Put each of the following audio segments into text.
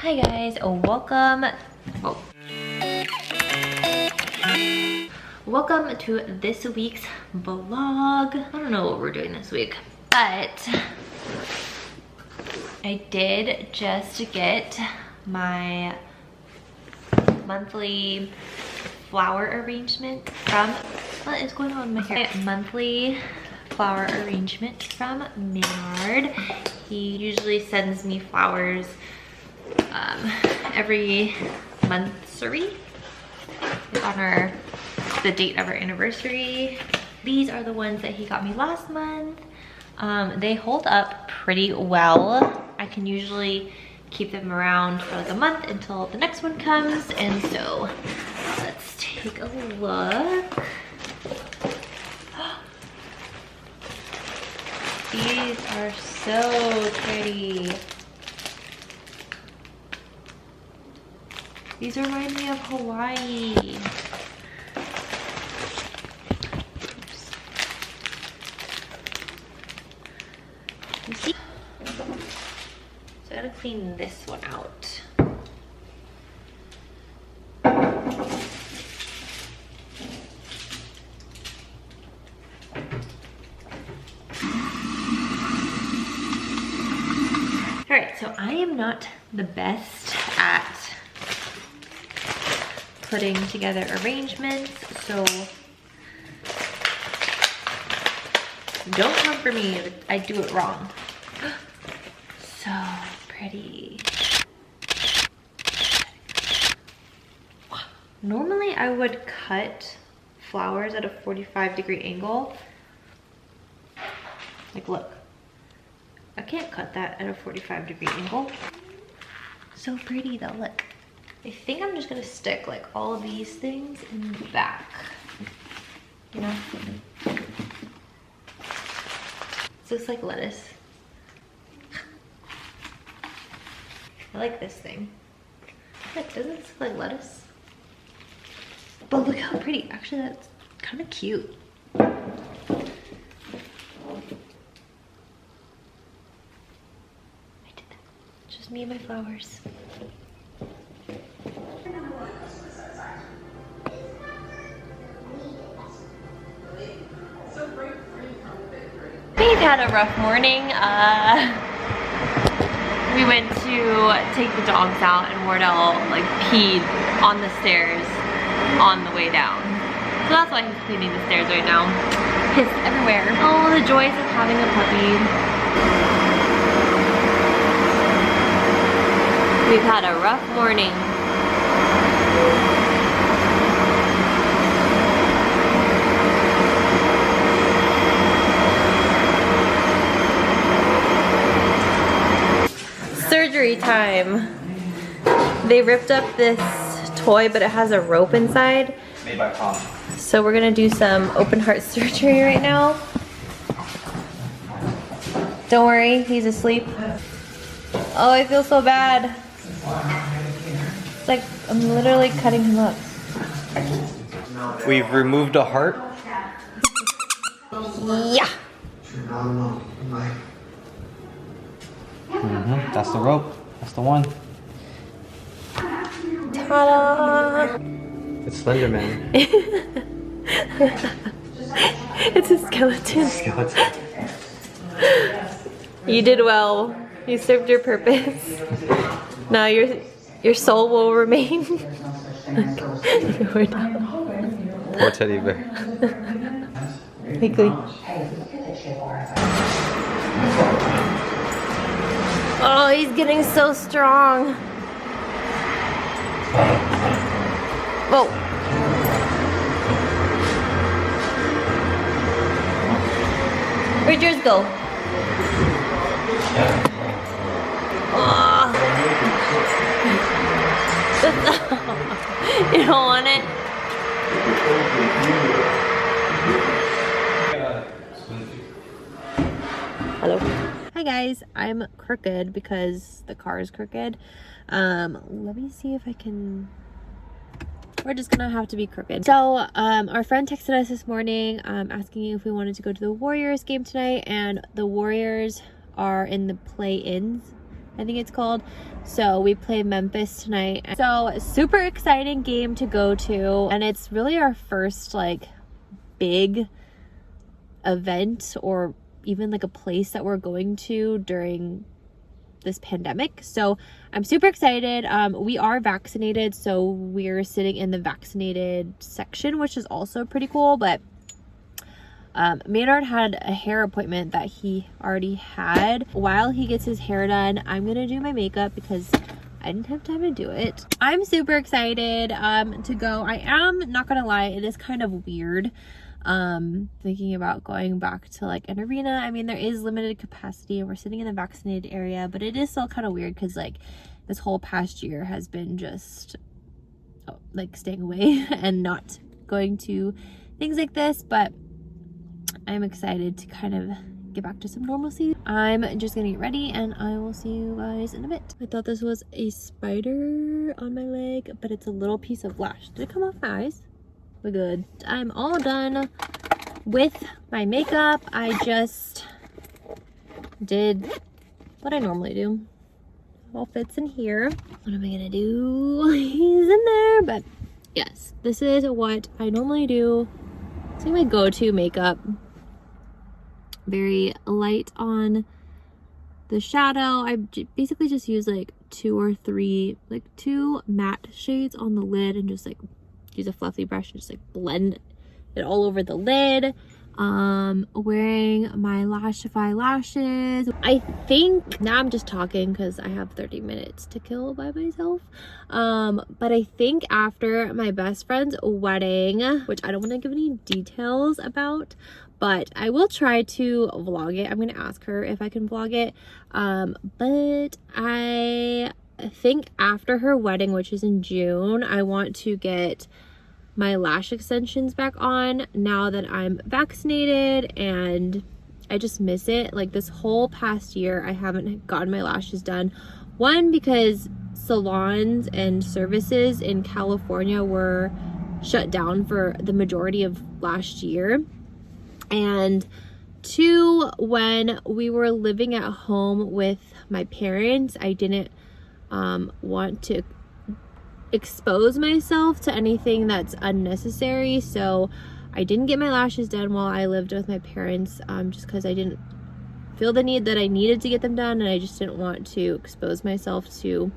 Hi guys, welcome. Welcome to this week's vlog. I don't know what we're doing this week, but I did just get my monthly flower arrangement from, what is going on with my hair? Monthly flower arrangement from Maynard. He usually sends me flowers every monthsary on the date of our anniversary. These are the ones that he got me last month. They hold up pretty well. I can usually keep them around for like a month until the next one comes. And so let's take a look. These are so pretty. These remind me of Hawaii. Oops. You see? So I gotta clean this one out. Alright, so I am not the best at putting together arrangements, so don't come for me if I do it wrong. So pretty. Normally I would cut flowers at a 45-degree angle. Like, look. I can't cut that at a 45-degree angle. So pretty though, look. I think I'm just gonna stick like all of these things in the back. You know? This looks like lettuce. I like this thing. Look, doesn't it look like lettuce? But look how pretty. Actually, that's kind of cute. Just me and my flowers. We've had a rough morning. We went to take the dogs out and Wardell like peed on the stairs on the way down. So that's why he's cleaning the stairs right now. Piss everywhere. Oh, the joys of having a puppy. We've had a rough morning. Surgery time. They ripped up this toy, but it has a rope inside. Made by Palm. So we're gonna do some open heart surgery right now. Don't worry, he's asleep. Oh, I feel so bad. It's like I'm literally cutting him up. We've removed a heart. Yeah. That's the rope. That's the one. Ta-da! It's Slender Man. It's a skeleton. Skeleton. You did well. You served your purpose. Now your soul will remain. Poor teddy bear. Weekly. Oh, he's getting so strong. Whoa. Where'd yours go? Oh. You don't want it? Hello. Hi guys, I'm crooked because the car is crooked. Let me see if I can... We're just gonna have to be crooked. So, our friend texted us this morning asking if we wanted to go to the Warriors game tonight, and the Warriors are in the play-ins I think it's called. So we play Memphis tonight. So super exciting game to go to. And it's really our first like big event or even like a place that we're going to during this pandemic. So I'm super excited. We are vaccinated, so we're sitting in the vaccinated section, which is also pretty cool. But Maynard had a hair appointment that he already had. While he gets his hair done, I'm gonna do my makeup because I didn't have time to do it. I'm super excited to go. I am not gonna lie, it is kind of weird thinking about going back to like an arena. I mean, there is limited capacity and we're sitting in the vaccinated area, but it is still kind of weird because like this whole past year has been just like staying away and not going to things like this. But I'm excited to kind of get back to some normalcy. I'm just gonna get ready and I will see you guys in a bit. I thought this was a spider on my leg, but it's a little piece of lash. Did it come off my eyes? We're good. I'm all done with my makeup. I just did what I normally do. All fits in here. What am I gonna do? He's in there, but yes, this is what I normally do. It's like my go-to makeup. Very light on the shadow. I basically just use like 2 or 3, like 2 matte shades on the lid and just like use a fluffy brush and just like blend it all over the lid. Wearing my Lashify lashes. I think now I'm just talking because I have 30 minutes to kill by myself. But I think after my best friend's wedding, which I don't want to give any details about, but I will try to vlog it. I'm gonna ask her if I can vlog it. But I think after her wedding, which is in June, I want to get my lash extensions back on now that I'm vaccinated, and I just miss it. Like this whole past year I haven't gotten my lashes done. One, because salons and services in California were shut down for the majority of last year, and 2, when we were living at home with my parents, I didn't want to expose myself to anything that's unnecessary, so I didn't get my lashes done while I lived with my parents, just because I didn't feel the need that I needed to get them done, and I just didn't want to expose myself to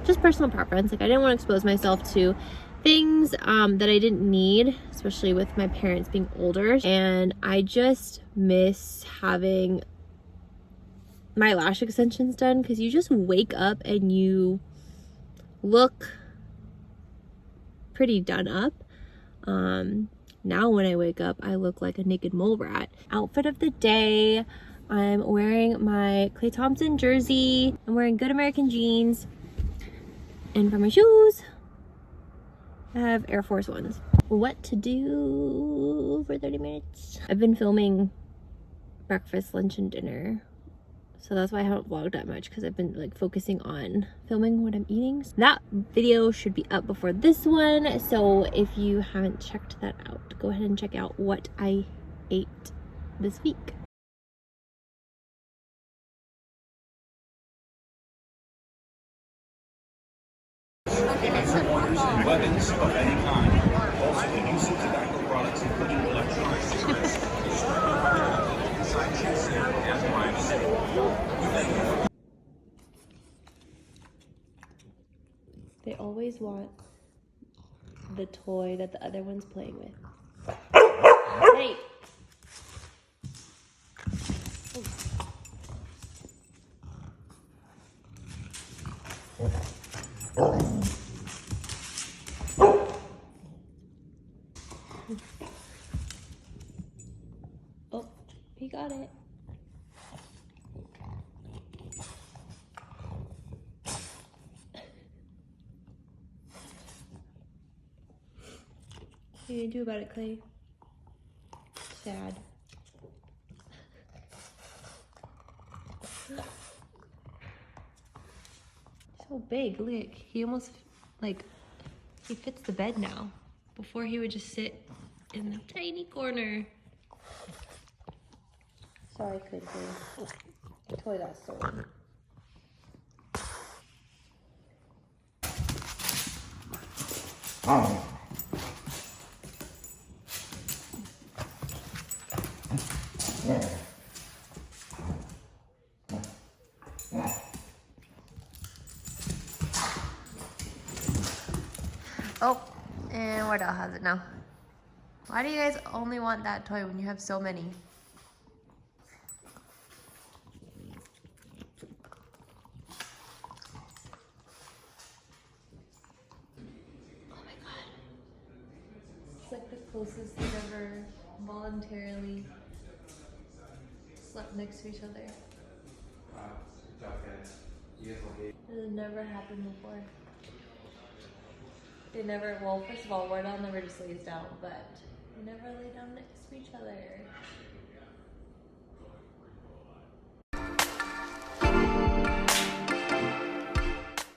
just personal preference. Like I didn't want to expose myself to things that I didn't need, especially with my parents being older. And I just miss having my lash extensions done because you just wake up and you look pretty done up. Now when I wake up, I look like a naked mole rat. Outfit of the day, I'm wearing my Klay Thompson jersey. I'm wearing Good American jeans. And for my shoes, I have Air Force Ones. What to do for 30 minutes? I've been filming breakfast, lunch, and dinner. So that's why I haven't vlogged that much, because I've been like focusing on filming what I'm eating. So that video should be up before this one. So if you haven't checked that out, go ahead and check out what I ate this week. Weapons of any kind. Also the use of tobacco products, including electronic cigarettes. Inside Chiu and privacy. They always want the toy that the other one's playing with. Hey! Oh, he got it. What are you gonna do about it, Clay? Sad. So big, look. He almost, like, he fits the bed now. Before he would just sit in the tiny corner. Sorry, Clay. The toy got stolen. Oh, and Wardell has it now. Why do you guys only want that toy when you have so many? Oh my god. It's like the closest they've ever voluntarily slept next to each other. It has never happened before. They never, well, first of all, Wardell never just lays down, but they never lay down next to each other.